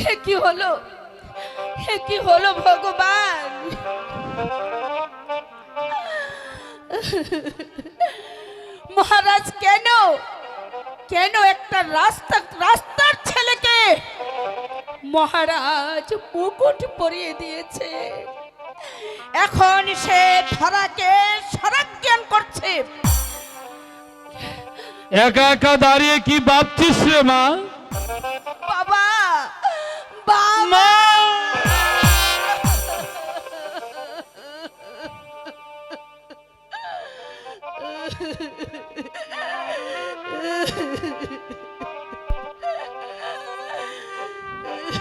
হে কি হলো, হে কি হলো ভগবান। মহারাজ কেন, কেন একটা রাস্তার ছেলেকে মহারাজ মুকুট পরিয়ে দিয়েছে? এখন সে ধরাকে সরাজ্ঞান করছে। একা একা দাঁড়িয়ে কি ভাবছিস রে মা? বাবা, বাবা, মা!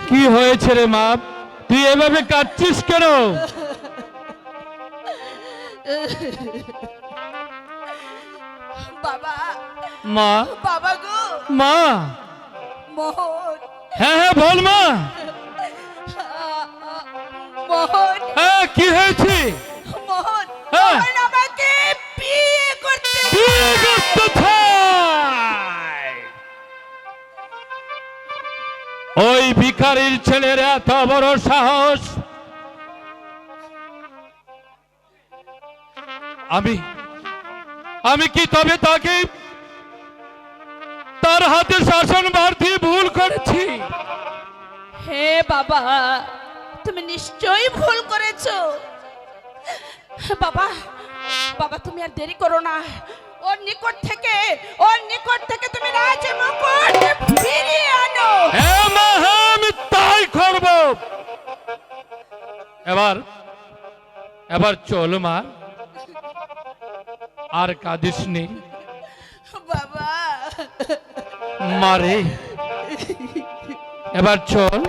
কি হয়েছে রে মা? তুই এভাবে কাঁদছিস কেন? বাবা, মা, বাবা গো, মা। মোহন, হ্যাঁ হ্যাঁ বল মা। মোহন, হ্যাঁ কি হয়েছে? মোহন, হ্যাঁ। মোহন আমাকে বিয়ে করতে বিয়ে করতে চায়। ওই ভিখারির ছেলের এত বড় সাহস! আমি কি তবে তাকে তার হাতে শাসন ভার দিয়ে ভুল করেছি? হে বাবা, তুমি নিশ্চয়ই ভুল করেছো। বাবা, বাবা তুমি আর দেরি করো না। ওর নিকট থেকে তুমি রাজ মুকুট ফিরিয়ে আনো। হ্যাঁ মা, হ্যাঁ আমি তাই করব। এবার চল মা, আর কাঁদিস নি। বাবা, মারে এবার চল,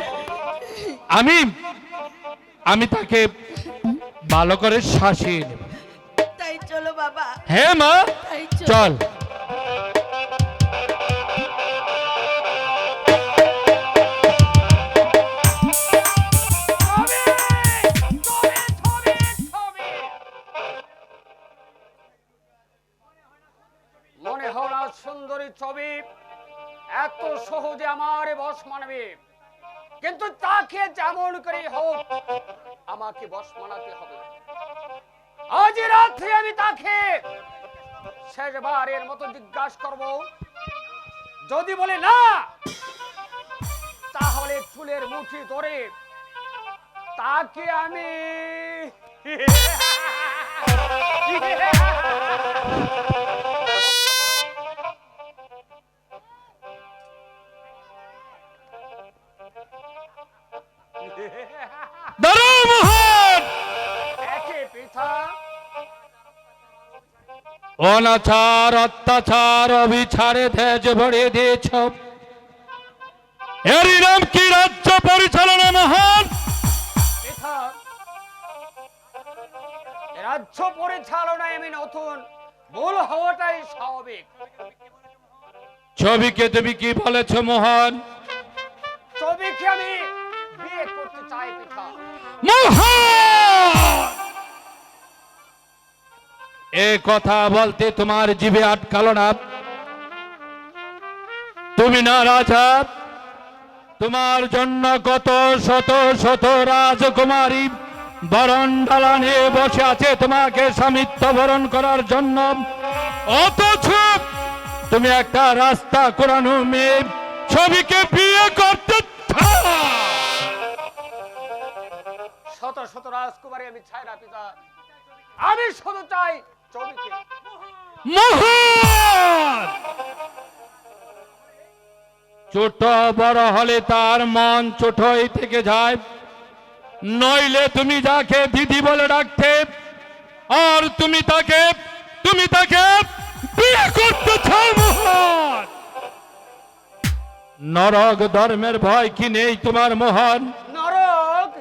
আমি তাকে ভালো করে শাসিয়ে নেব। তাই চলো বাবা, হ্যাঁ মা তাই চল। মনে হয় না সুন্দরী ছবি এত সহজে আমার বশ মানবে, কিন্তু তাকে যেমন করে হোক আমাকে বশ মানাতে হবে। আজ রাত্রে আমি তাকে শেষবারের মতো জিজ্ঞাসা করব। যদি বলে না, তাহলে চুলের মুঠি ধরে তাকে আমি দাঁড়াও মোহন! একে পিতা অনাচার অত্যাচার অবিচারে তেজ ভরিয়ে দিয়েছ, এরই নাম কি রাজ্য পরিচালনা মোহন? পিতা, রাজ্য পরিচালনায় আমি নতুন, ভুল হওয়াটাই স্বাভাবিক। ছবিকে তুমি কি বলেছ মোহন? ছবিকে আমি বিয়ে করতে চাই পিতা। মোহন! এ কথা বলতে তোমার জিভে আটকালো না? তুমি না রাজা? তোমার জন্য কত শত শত রাজকুমারী বরণডালা নিয়ে বসে আছে তোমাকে স্বামিত্ব বরণ করার জন্য, অথচ তুমি একটা রাস্তা কোরানো মেয়ে ছবিকে বিয়ে করতে চাও। শত শত রাজকুমারী আমি চাই না পিতা, আমি শুধু চাই ছবিকে। মোহন! ছোট বড় হলে তার মন ছোটই থেকে যায়, নইলে তুমি যাকে দিদি বলে ডাকতে, আর তুমি তাকে বিয়ে করতে চাও মোহন। নরক ধর্মের ভয় কি নেই তোমার মোহন? নরক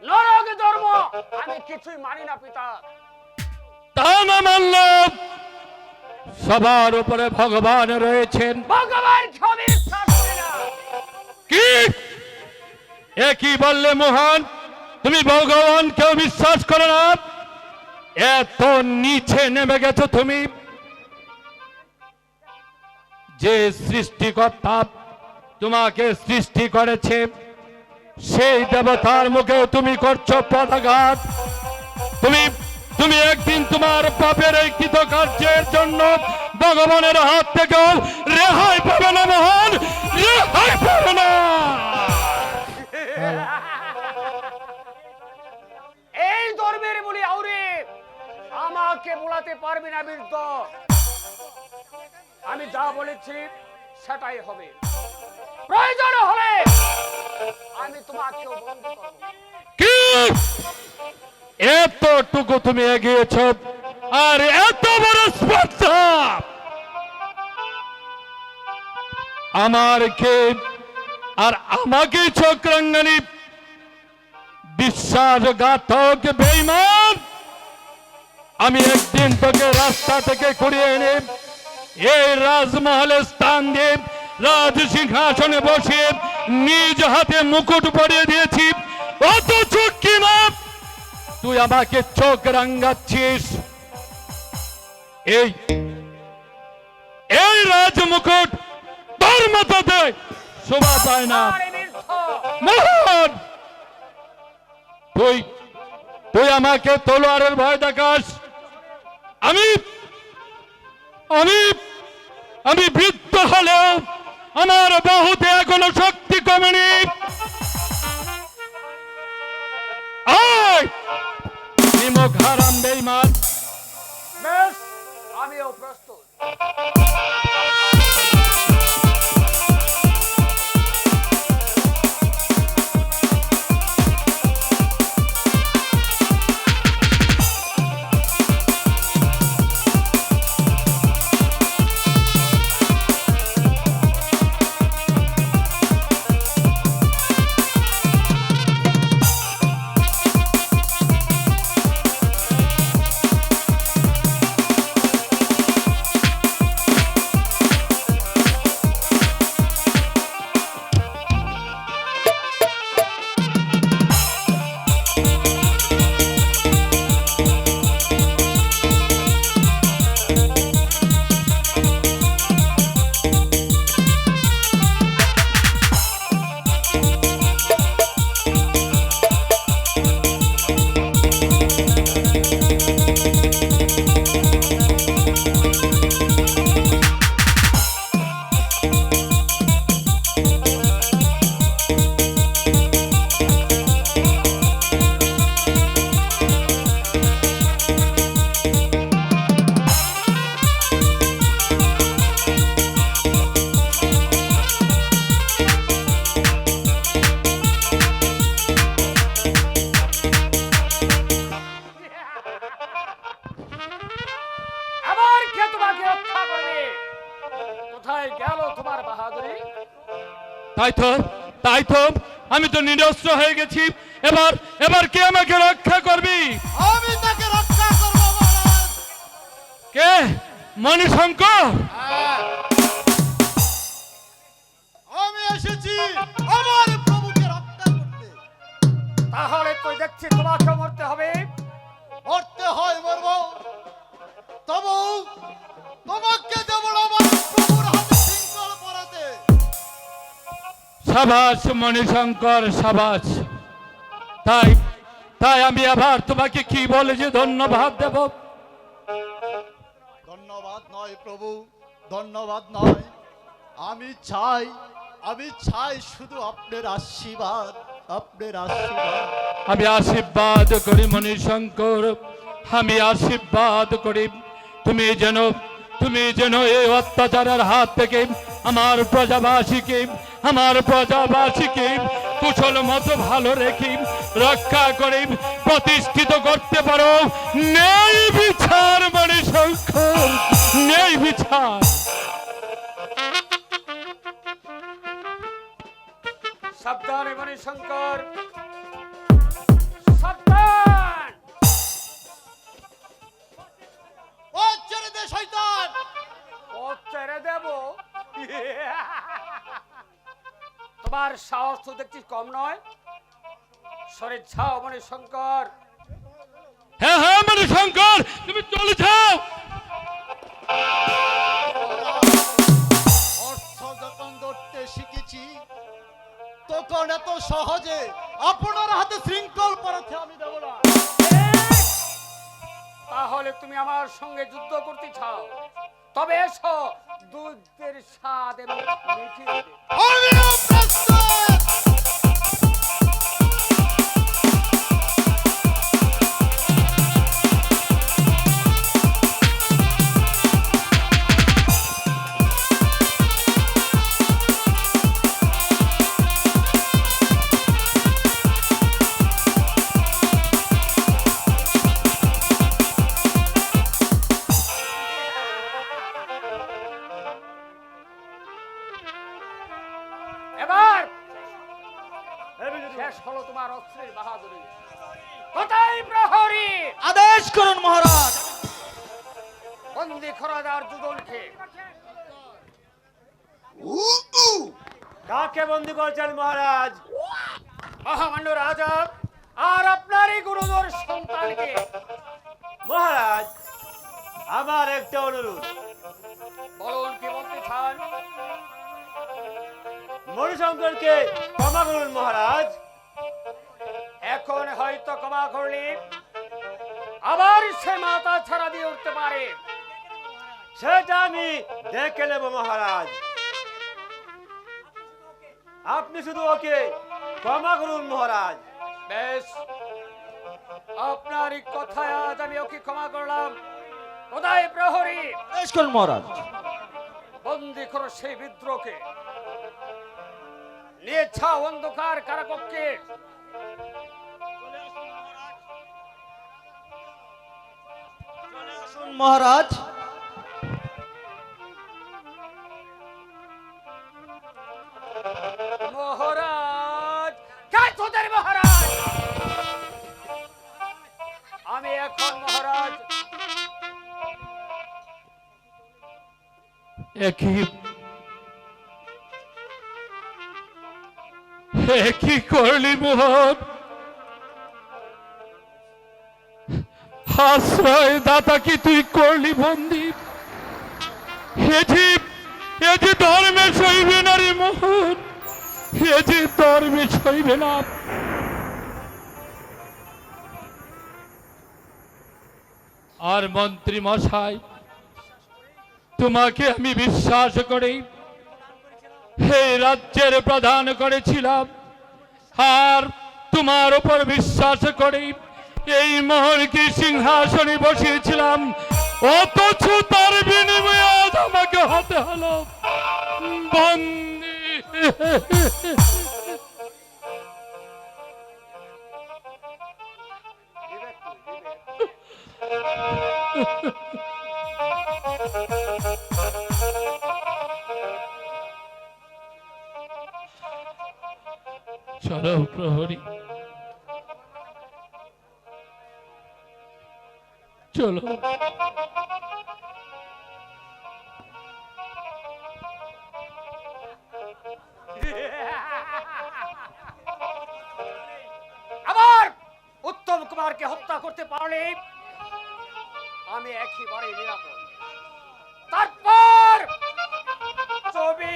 নরক ধর্ম আমি কিছুই মানি না পিতা। তা না মানল, সবার উপরে ভগবান রয়েছেন। ভগবান ছবি বিশ্বাস করি না। কি এ কি বললে মোহন? তুমি ভগবানকেও বিশ্বাস করো না? এত নিচে নেমে গেছো তুমি? যে সৃষ্টিকর্তা তোমাকে সৃষ্টি করেছে সেই দেবতার মুখে তুমি করছো পদাঘাত। তুমি একদিন তোমার পাপের এই কৃতকার্যের জন্য ভগবানের হাত থেকেও রেহাই পাবে না মোহন, রেহাই পাবে না। এই ধর্মের বলি আউরে আমাকে বলাতে পারবি না বীরদ। আমি যা বলেছি সেটাই হবে। প্রয়োজন হলে আমি তোমাকেও বন্ধ করব। কি এতটুকু তুমি এগিয়েছ আর এত বড় স্পর্ধা আমাকে চক্রাঙ্গনী বিশ্বাসঘাতক বেঈমান। আমি একদিন তোকে রাস্তা থেকে কুড়িয়ে এনে এই রাজমহলে স্থান দিয়ে রাজ সিংহাসনে বসে নিজ হাতে মুকুট পরিয়ে দিয়েছি, অথচ কিনা তুই আমাকে চোখ রাঙ্গাচ্ছিস। এই রাজ মুকুট তোর মতো শোভা পায় না মোহন। তুই আমাকে তলোয়ারের ভয় দেখাস। আমি বৃদ্ধ হলেও আমার বাহুতে এখনো শক্তি কমেনি। নিমক হারাম বেঈমান। বেশ, আমিও প্রস্তুত। তাই তো আমি তো নিরস্ত্র হয়ে গেছি। এবার কে আমাকে রক্ষা করবি? আমি তাকে রক্ষা করব মহারাজ। কে? মণিশঙ্কর? আমি এসেছি আমার প্রভুকে রক্ষা করতে। তাহলে তো দেখছি তোমাকে মরতে হবে। মরতে হয় মরব, তবু তোমাকে দেব আমার প্রভুর হাতে শৃঙ্খল পরাতে। সাবাস মণিশঙ্কর, সাবাস। তাই আমি আবার তোমাকে কি বলে যে ধন্যবাদ দেব? ধন্যবাদ নয় প্রভু, ধন্যবাদ নয়। আমি চাই শুধু আপনার আশীর্বাদ, আপনার আশীর্বাদ। আমি আশীর্বাদ করি মণিশঙ্কর, আমি আশীর্বাদ করি তুমি যেন এই অত্যাচারের হাত থেকে আমার প্রজাবাসীকে কুশল মতো ভালো রেখে রক্ষা করে প্রতিষ্ঠিত করতে পারো। নেই বিচার মণিশঙ্কর, নেই বিচার। সাবধান মণিশঙ্কর, সাবধান। ও ছেড়ে দে শয়তান। ও ছেড়ে দেব? তোমার সাহস তো দেখছি কম নয়। সরে যাও মণিশঙ্কর। হ্যাঁ মণিশঙ্কর, তুমি চলে যাও। অর্থ যখন ধরতে শিখেছি তাহলে তুমি আমার সঙ্গে যুদ্ধ করতে চাও, তবে এসো, দুধের স্বাদ এবং মিষ্টি দেবে। আমিও প্রস্তুত। এবার শেষ হলো তোমার অস্ত্রের বাহাদুরি। কোথায় প্রহরী? আদেশ করুন মহারাজ। বন্দি খরাদার দুজনকে। কাকে বন্দি করছেন মহারাজ? মহামান্য রাজা আর আপনারই গুরুদর সন্তানকে। মহারাজ, আমার একটা অনুরোধ। বলুন, কি বলতে চান? মণিশঙ্করকে ক্ষমা করুন মহারাজ। এখন হয়তো ক্ষমা করলে আবার সে মাথা ছাড়া দিয়ে উঠতে পারে। সেটা আমি দেখে নেব মহারাজ। আপনি শুধু ওকে ক্ষমা করুন মহারাজ। বেশ, আপনারই কথায় আজ আমি ওকে ক্ষমা করলাম। কোথায় প্রহরী? আদেশ করুন মহারাজ। বন্দি করো সেই বিদ্রোহকে, নিয়ে ছাও অন্ধকার কারাকক্ষে। আসুন মহারাজ। মহারাজ, কে তোদের মহারাজ? আমি এখন মহারাজ। একই করলি মোহন, আশ্রয় দাতা কি তুই করলি বন্দি? এ যে ধর্মে সইবে না রে মোহন, এ যে ধর্মে সইবে না। আর মন্ত্রী মশাই, তোমাকে আমি বিশ্বাস করি এই রাজ্যের প্রধান করেছিলাম, আর তোমার উপর বিশ্বাস করে এই মোহনকে সিংহাসনে বসিয়েছিলাম, অথচ তার বিনিময়ে আজ আমাকে হতে হলো বন্দী। চলো প্রহরী, চলো। আবার উত্তম কুমারকে হত্যা করতে পারলে আমি একেবারে নিরাপদ। তারপর ছবি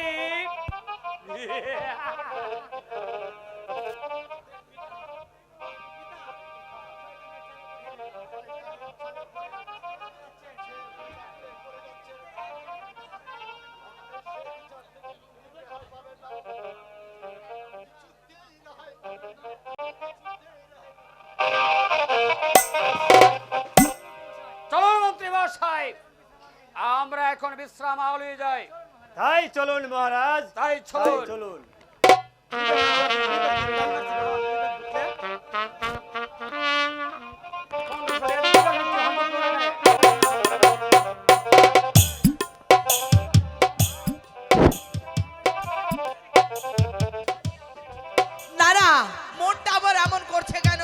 চলুন মন্ত্রী মশাই, আমরা এখন বিশ্রাম আলিয়ে যাই। তাই চলুন মহারাজ, তাই তাই চলুন। চলুন। না না, মনটা আবার এমন করছে কেন?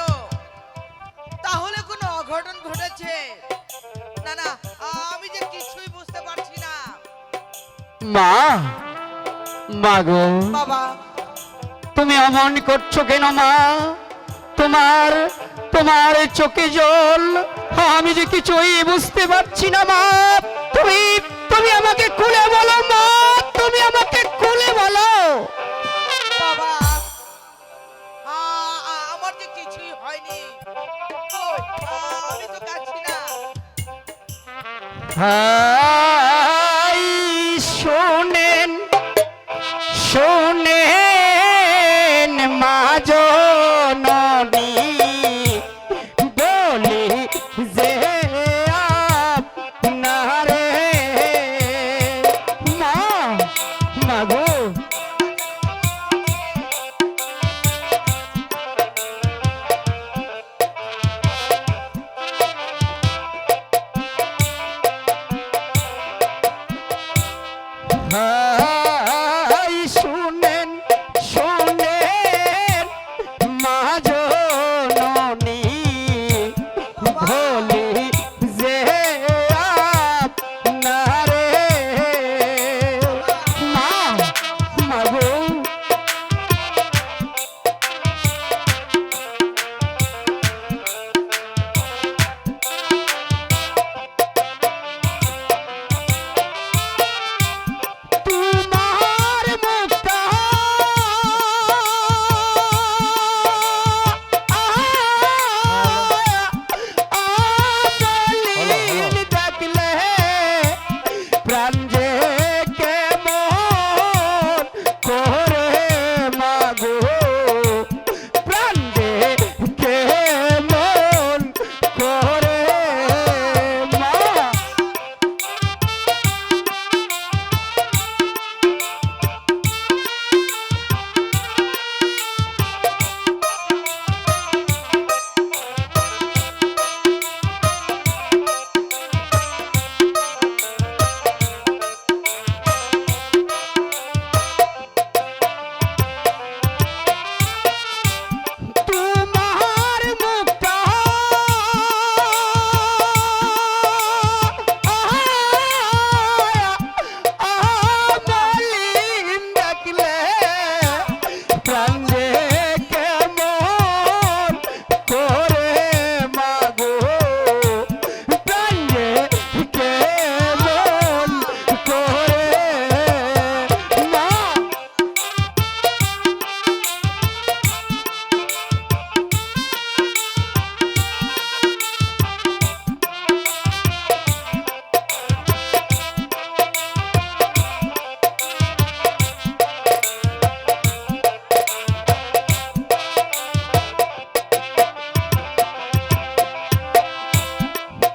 তাহলে কোনো অঘটন ঘটেছে? না না, আমি যে কিছুই বুঝতে পারছি না। মা, মা গো, বাবা, তুমি এমন করছো কেন মা? তোমার তোমার চোখে জল, আমি যে কিছুই বুঝতে পারছি না মা। তুমি তুমি আমাকে খুলে বলো মা, তুমি আমাকে খুলে বলো। বাবা, আমার যে কিছুই হয়নি। কই, আমি তো কাঁদছি না। হাই শোনেন শোনেন মা জননী বলি যে আপনারে মা মাগো হাই শুনেন শুনেন মা জননী বলি যে আপনারে মা মাগো তোমার মুখটা আবলিন দেখলে প্রাণ যে কেমন করে মাগো প্রাণ যে কেমন করে মা তোমার মুখটা আবলিন দেখলে প্রাণ যে কেমন করে মাগো প্রাণ যে কেমন করে মা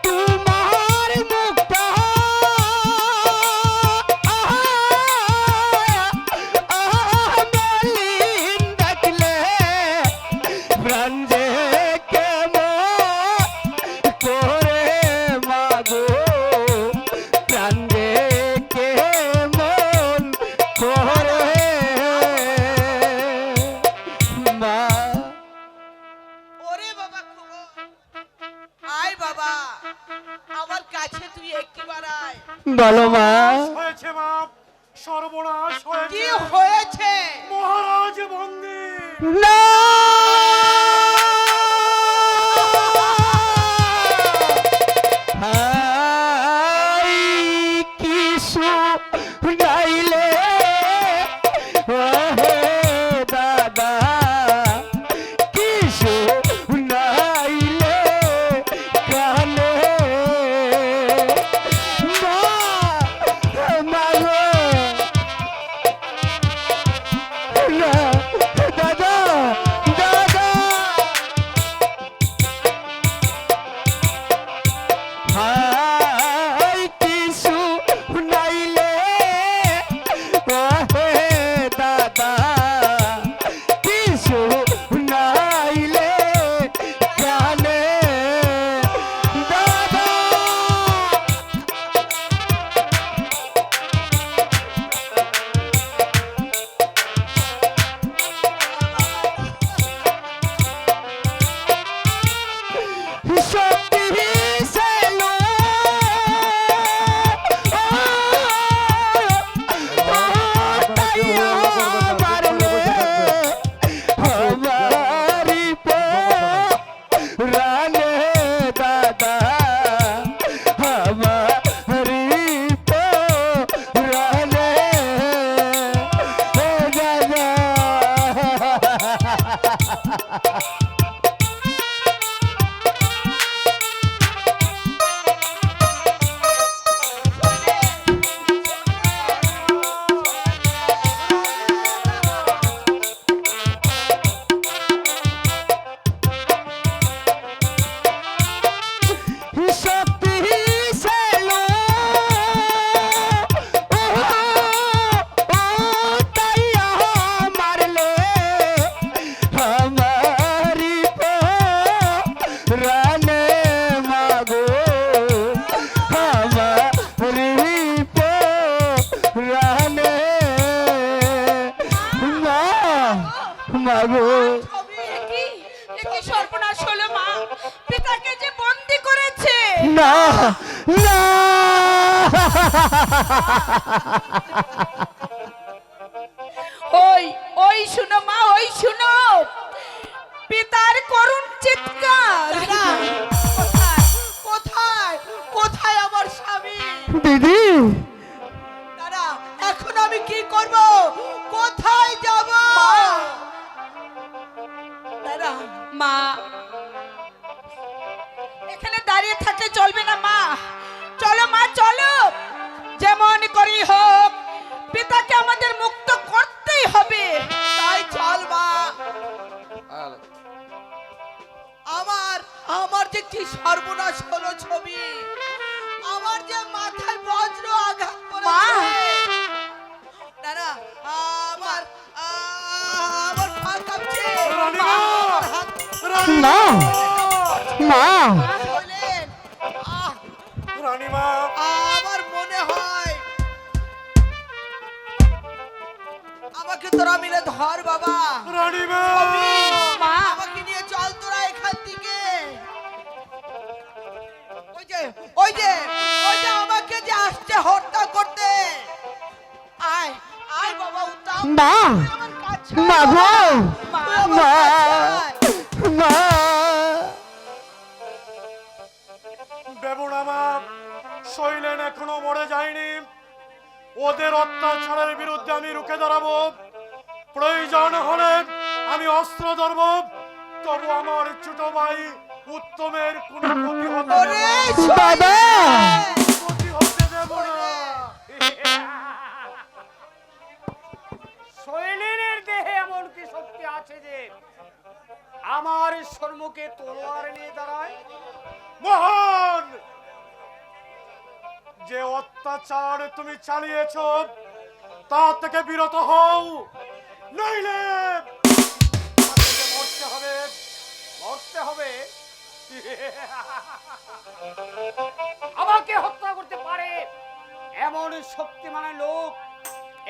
তোমার মুখটা আবলিন দেখলে প্রাণ যে কেমন করে মাগো প্রাণ যে কেমন করে মা ওরে বাবা খুগো আয় বাবা আমার কাছে তুই একটিবার আয় বলো মা হয়েছে মা, সর্বনাশ কি হয়েছে, হয়েছে মহারাজ বন্দী। না হাই কিছু গাইলে ওহে দাদা কিছু নাইলে কানে মা মাগো না দাদা না না ওই ওই শুনো মা, ওই শুনো পিতার করুণ চিৎকার। দাদা, কোথায় কোথায় কোথায় আমার স্বামী? দিদি দাদা, এখন আমি কি করব? কোথায় যাব? দাদা, মা এখানে দাঁড়িয়ে থাকলে চলবে না মা, চলো মা চলো, যেমন করি হোক পিতাকে আমাদের মুক্ত করতেই হবে। তাই চল মা। আমার আমার যে কি সর্বনাশ হলো ছবি, আমার যে মাথায় বজ্র আঘাত পড়েছে। দাদা, আমার আমার পা কাঁপছে। রানীমা! আমার হাত না মা চলেন। রানীমা আমার মনে হয় আমাকে তোরা মিলে ধর বাবা। রানীমা মা আমাকে নিয়ে চল তোরা এখান থেকে। ওই যে ওই যে ওই যে আমাকে যে আসছে হত্যা করতে। আয় আয় বাবা, উঠাও মা আমার কাছে। মা গো তুই আমার মা কাছে আয়। মা বেবুড়ামা শৈলেন এখনো মরে যায়নি। ওদের অত্যাচারের বিরুদ্ধে আমি রুখে দাঁড়াবো। প্রয়োজন হলে আমি অস্ত্র ধরব, তবু আমার ছোট ভাই উত্তমের কোনো ক্ষতি হতে দেব ওরে না। দাদা ক্ষতি হতে দেব না। শৈলেনের দেহে এমন কি শক্তি আছে যে আমার সম্মুখে তলোয়ার নিয়ে দাঁড়ায়? মহান যে অত্যাচার তুমি চালিয়েছ তা থেকে বিরত হও, নইলে তোমাকে মরতে হবে। মরতে হবে? আমাকে হত্যা করতে পারে এমন শক্তিমান লোক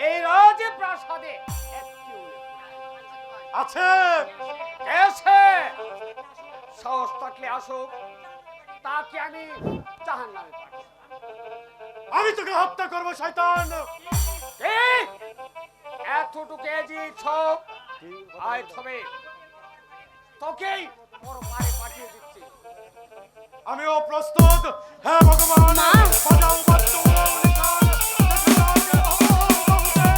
এই রাজপ্রাসাদে একটিও নেই। আছে এসে সাহস থাকলে আসুক, তাকে আমি জাহান্নামে পাঠাবো। আমি তোকে হত্যা করবো শয়তান। কি? এতটুকু এজি ছক আয় তবে তোকেই বড় পারে পাঠিয়ে দিচ্ছি। আমিও প্রস্তুত। হ্যাঁ ভগবান, বাজাও বাদ্য, নিশান, দেখে যাও যে ভগবানের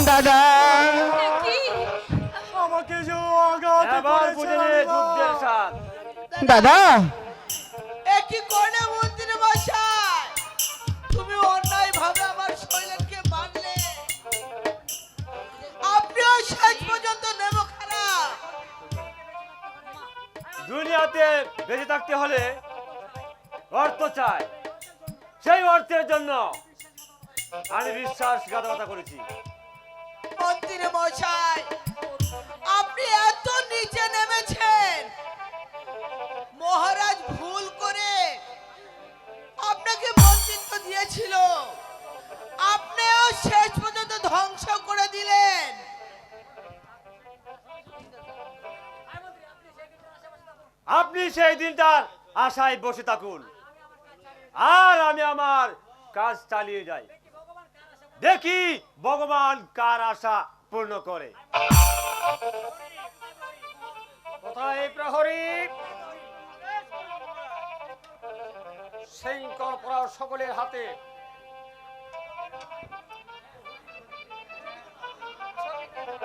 দাদা কি আমাকে যে আঘাত এবার করেছে বুঝে নে রানীমা। যুদ্ধের স্বাদ। দাদা এ কি করলে মন্ত্রী মশাই? তুমি অন্যায় ভাবে আমার শৈলেনকে মারলে। আপনিও শেষ পর্যন্ত নেমো খারাপ। দুনিয়াতে বেঁচে থাকতে হলে অর্থ চাই। সেই অর্থের জন্য আমি বিশ্বাসঘাতকতা করেছি। মন্ত্রী মশাই, আপনি এত নিচে নেমেছেন। মহারাজ ভুল করে আপনাকে মন্ত্রিত্ব দিয়েছিল, আপনিও শেষ পর্যন্ত ধ্বংস করে দিলেন। আপনি সেই দিনটার আশায় বসে থাকুন, আর আমি আমার কাজ চালিয়ে যাই। দেখি ভগবান কার আশা পূর্ণ করে। কোথায় প্রহরী? শৃঙ্খল পরা সকলের হাতে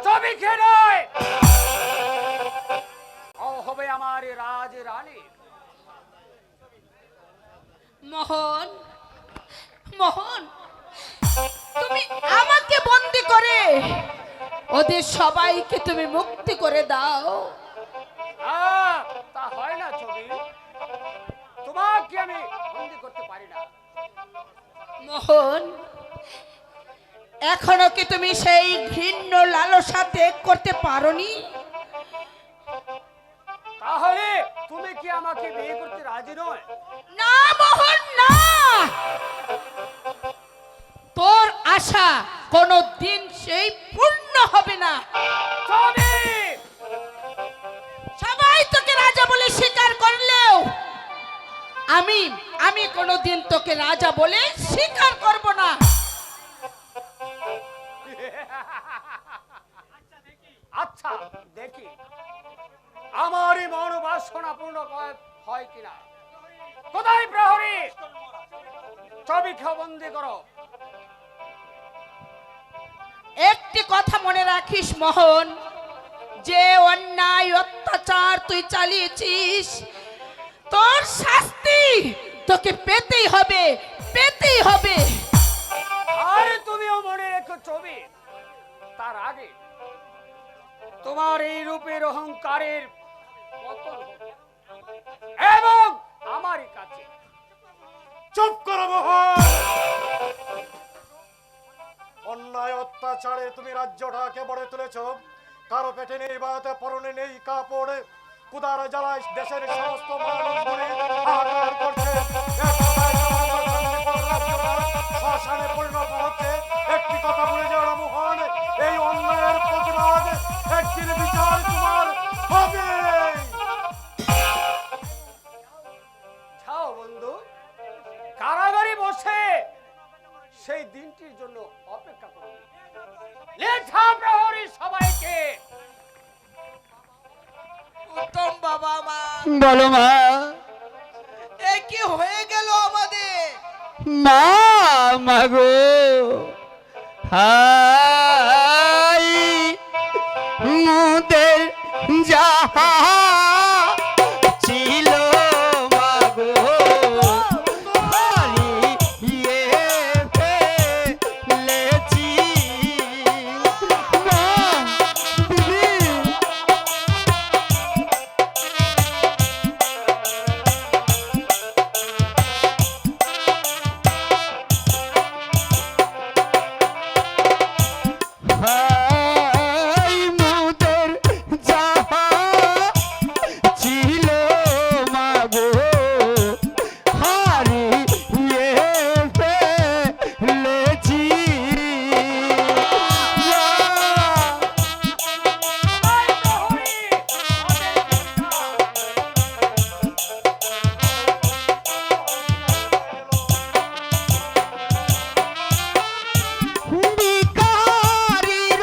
ছবি খেয়ে নয়, ও হবে আমার রাজ রানী। মোহন, মোহন, তুমি আমাকে বন্দি করে ওদের সবাইকে তুমি মুক্তি করে দাও। তা হয় না ছবি, তোমাকে আমি বন্দি করতে পারি না। মোহন, এখনো কি তুমি সেই ঘৃণ্য লালসা ত্যাগ করতে পারোনি? তাহলে তুমি কি আমাকে বিয়ে করতে রাজি নয়? না মোহন, না। তোর আশা কোনো দিন সেই পূর্ণ হবে না। ছবি! সবাই তোকে রাজা বলে স্বীকার করলেও আমি কোনোদিন তোকে রাজা বলে স্বীকার করব না। আচ্ছা দেখি আমারই মনোবাসনা পূর্ণ হয় কিনা। কোথায় প্রহরী? ছবিকে বন্দি করো। একটি কথা মনে রাখিস মোহন, যে অন্যায় অত্যাচার তুই চালিয়েছিস, তোর শাস্তি তোকে পেতেই হবে, পেতেই হবে। আরে তুমিও মনে রেখো ছবি, তার আগে তোমার এই রূপের অহংকারের পতন হবে। এবং আমারই কাছে। চুপ করো মোহন। অন্যায় অত্যাচারে তুমি রাজ্যটাকে গড়ে তুলেছ। কারো পেটে নেই বাতে, পরনে নেই কাপড়ে, কুদার জ্বালায় দেশের সমস্ত মানুষগুলি হাহাকার করছে। শ্মশানে পরিণত হচ্ছে। একটি কথা বলে যাও না মোহন, এই অন্যায়ের প্রতিবাদ একদিন বিচার তোমার হবে। যাও বন্ধু, কারাগারে বসে সেই দিনটির জন্য অপেক্ষা করো। লেখা প্রহরী সবাইকে। উত্তম বাবা মা, বলো মা। এ কি হয়ে গেল আমাদের? মা, মাগো, হাই মুদের যাহা ছিল মাগো, হারিয়ে ফেলেছি। মা, দিদি, হাই মুদের যাহা ছিল মাগো, হারিয়ে ফেলেছি। ভিখারির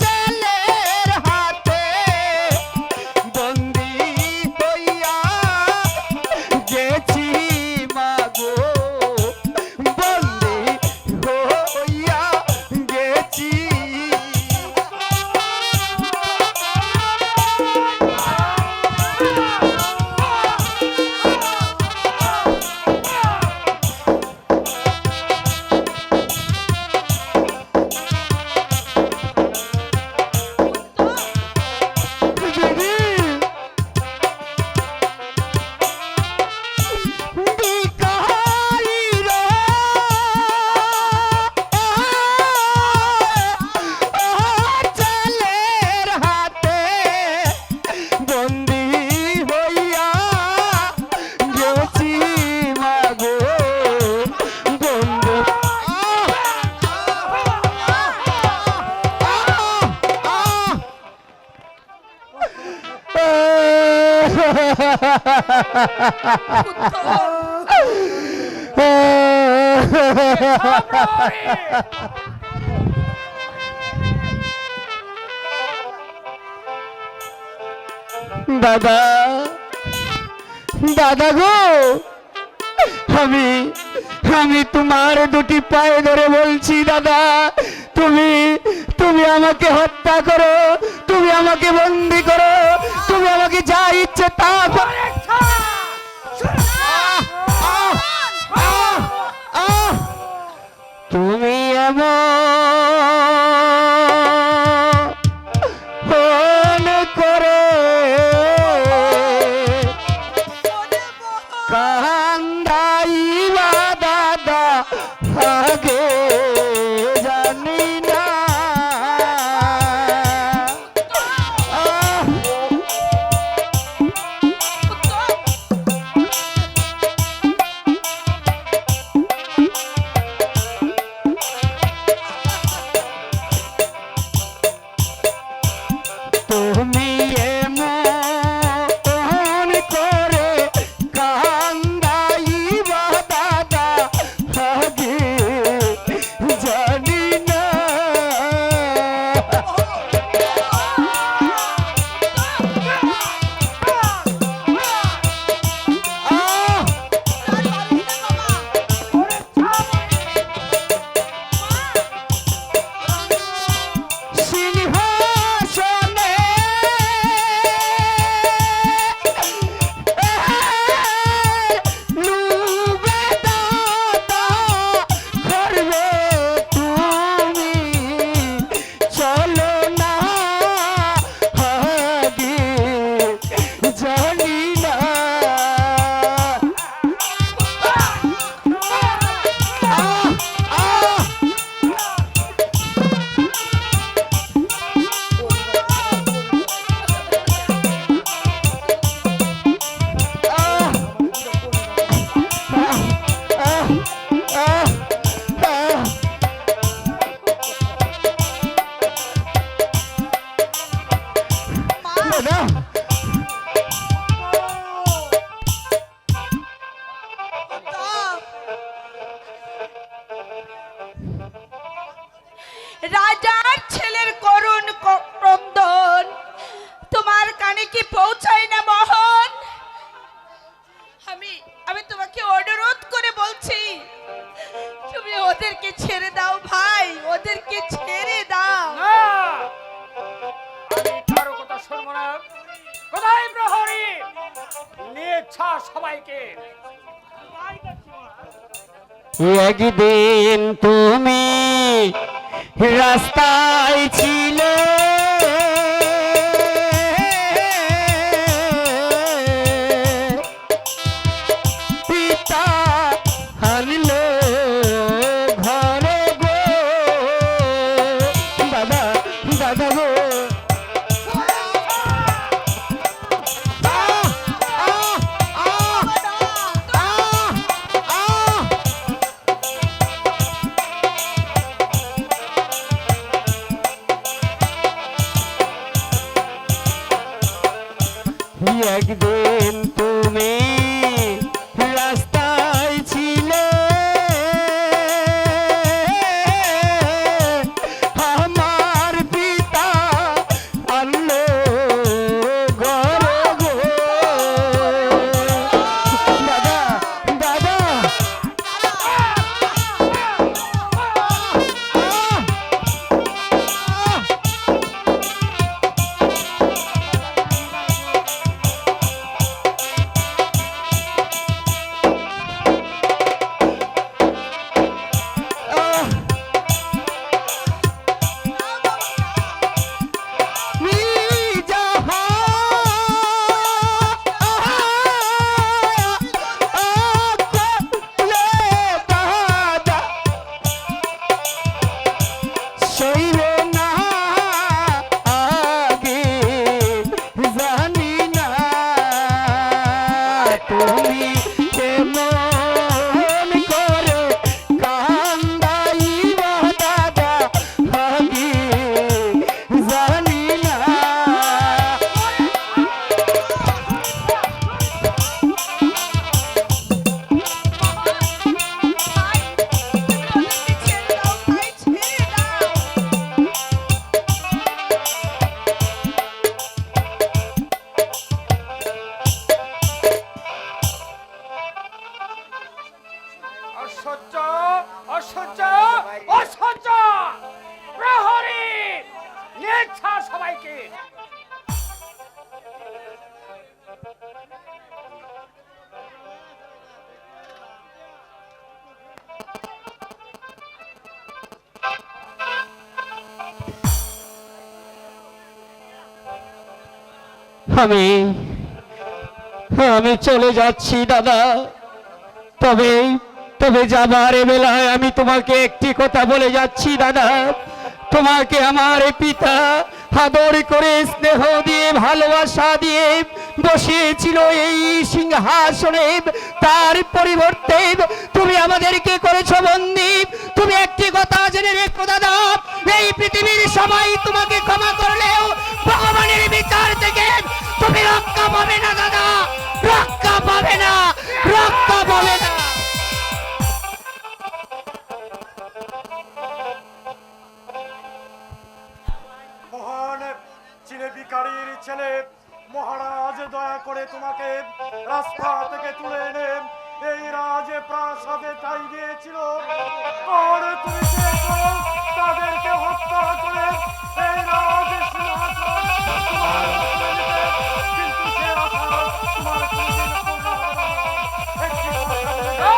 ছেলের হাতে বন্দি হইয়া গেছি মাগো, বন্দি হইয়া গেছি। ভিখারির ছেলের হাতে বন্দি হইয়া গেছি মাগো, বন্ধু। প্রহরী! দাদা, দাদা গো, আমি আমি তোমার দুটি পায়ে ধরে বলছি দাদা, তুমি তুমি আমাকে হত্যা করো, তুমি আমাকে বন্দি করো, তুমি আমাকে যা ইচ্ছে তা করো। তুমি এমন করে কান্দাইবা দাদা আগে জানি না। তুমি এমন করে কান্দাইবা দাদা আগে জানি না। সিংহাসনে লুবে দাদা করবে তুমি, চলো না আগে জানি না। রাজার ছেলের করুণ ক্রন্দন তোমার কানে কি পৌঁছায় না মোহন? আমি আমি তোমাকে অনুরোধ করে বলছি, তুমি ওদেরকে ছেড়ে দাও ভাই, ওদেরকে ছেড়ে দাও। না, আমি কারো কথা শুনবো না। কোথায় প্রহরী? নিয়ে ছা সবাইকে। একদিন তুমি রাস্তায় ছিলে, পিতা আনলো ঘরে গো, দাদা দাদা গো। অসহ্য অসহ্য প্রহরী নেছা সবাইকে। আমি আমি চলে যাচ্ছি দাদা, তবে তবে যাবার বেলায় আমি তোমাকে একটি কথা বলে যাচ্ছি দাদা। তোমাকে আমার পিতা আদর করে স্নেহ দিয়ে ভালোবাসা দিয়ে বসিয়েছিল এই সিংহাসনে, তার পরিবর্তে তুমি আমাদেরকে করেছো বন্দী। তুমি একটি কথা জেনে রেখো দাদা, এই পৃথিবীর সবাই তোমাকে ক্ষমা করলেও ভগবানের বিচার থেকে তুমি রক্ষা পাবে না দাদা, রক্ষা পাবে না, রক্ষা পাবে না। মহান চিনে ভিখারির ছেলে মহারাজ দয়া করে তোমাকে রাস্তা থেকে তুলে এনে এই রাজে প্রাসাদে ঠাঁই দিয়েছিল, আর তুমি চেয়েছো তাদেরকে হত্যা করে এই রাজ সিংহাসন তোমার দখলে নিতে। কিন্তু সে আশা তোমার কোনোদিন পূর্ণ হবে না। একটি কথা বলে যাও।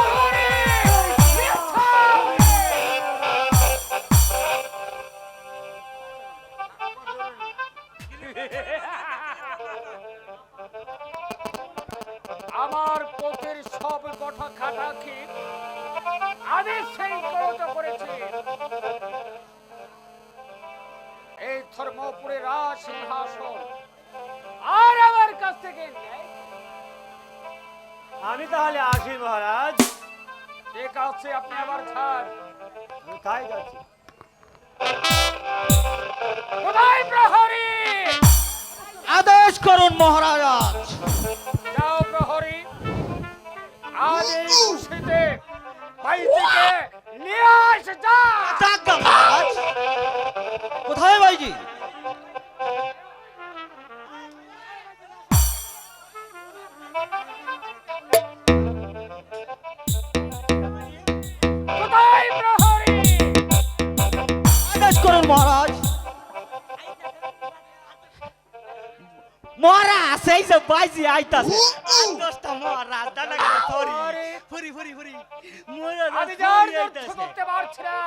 আমার পথের সব কথা খাটাকি আমি সেই করত করেছি। এই ধর্মপুরে রাজ সিংহাসন আর আমার কাছ থেকে নেই। আমি তাহলে আসি মহারাজ। ঠিক আছে, আপনি আবার ছাড়। কোথায় যাচ্ছি? কোথায় প্রহরী? আদেশ করুন মহারাজ। যাও প্রহরী, আজ এই খুশিতে বাইজিকে নিয়ে আস। যা। আজ্ঞা মহারাজ। কোথায় ভাইজি? কোথায় প্রহরী? আদেশ করুন মহারাজ। মহারাজ এই যে বাইজি আইতাছে। দশটা মহারাজ দাদা সরি ফুরি ফুরি ফুরি মহারাজ আমি যার যুদ্ধ করতে পারছি না।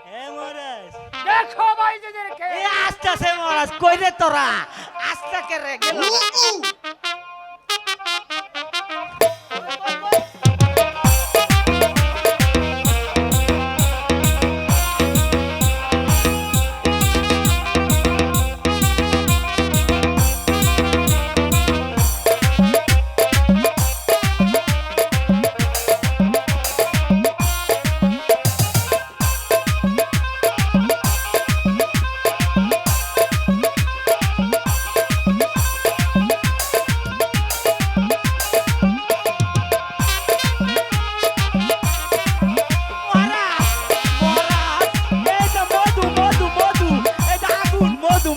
হ্যাঁ মহারাজ দেখো বাইজিদেরকে। এই আসতেছে মহারাজ। কই রে তোরা? আস্তে কে রে গেল।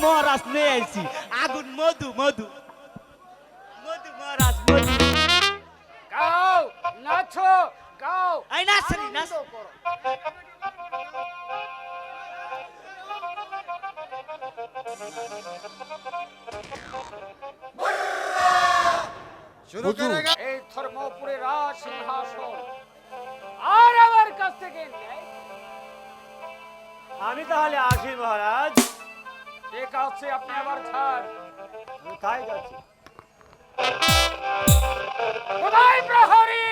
মহারাজ নিয়ে আইছি আগুন মধু মধু মধু মহারাজ মধু। গাও, নাচো, গাও। এই নাচনি নাচ। আনন্দ করো। এই ধর্মপুরে রাজ সিংহাসন আর আমার কাছ থেকে নেই। আমি তাহলে আসি মহারাজ। ঠিক আছে, আপনি আবার ছাড়। কোথায় যাচ্ছি? কোথায় প্রহরী?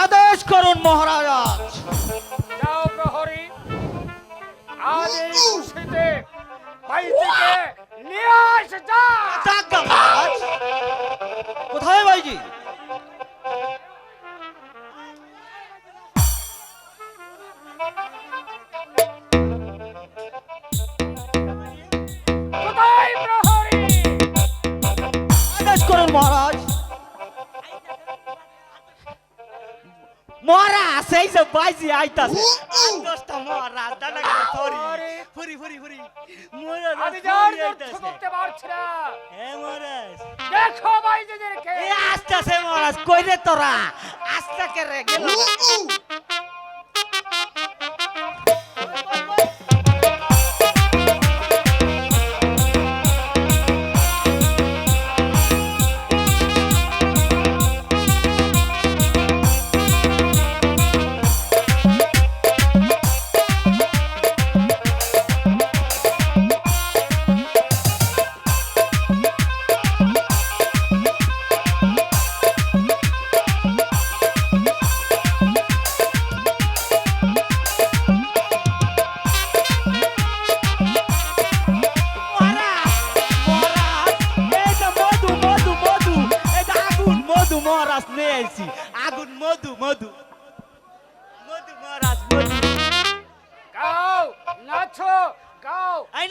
আদেশ করুন মহারাজ। যাও প্রহরী, আজ এই খুশিতে বাইজিকে নিয়ে আস। যা। আজ্ঞা মহারাজ। কোথায় ভাইজি? কোথায় প্রহরী? আদেশ করুন মহারাজ। মহারাজ এই যে বাইজি আইতাছে। দশটা মহারাজ দাদা সরি ফুরি ফুরি ফুরি মহারাজ আমি যার যুদ্ধ করতে পারছি না। হ্যাঁ মহারাজ দেখো বাইজিদেরকে। এই আসতেছে মহারাজ। কই রে তোরা? আস্তে কে রে গেল।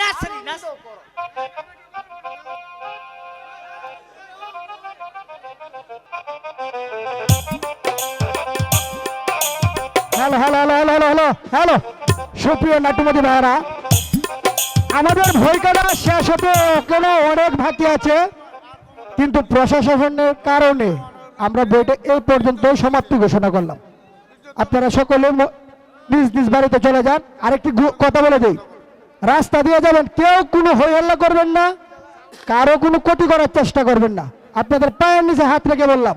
নাচরি নাচ hello hello hello hello hello hello hello সুপ্রিয় নাট্যমতি ভাইরা, আমাদের ভূমিকাটা শেষ হতে এখনো অনেক বাকি আছে, কিন্তু প্রশাসনের কারণে আমরা বইটা এই পর্যন্ত সমাপ্তি ঘোষণা করলাম। আপনারা সকলে নিজ নিজ বাড়িতে চলে যান। আরেকটি কথা বলে দিই, রাস্তা দিয়ে যাবেন, কেউ কোনো হই হল্লা করবেন না, কারো কোনো ক্ষতি করার চেষ্টা করবেন না। আপনাদের পায়ের নিচে হাত রেখে বললাম।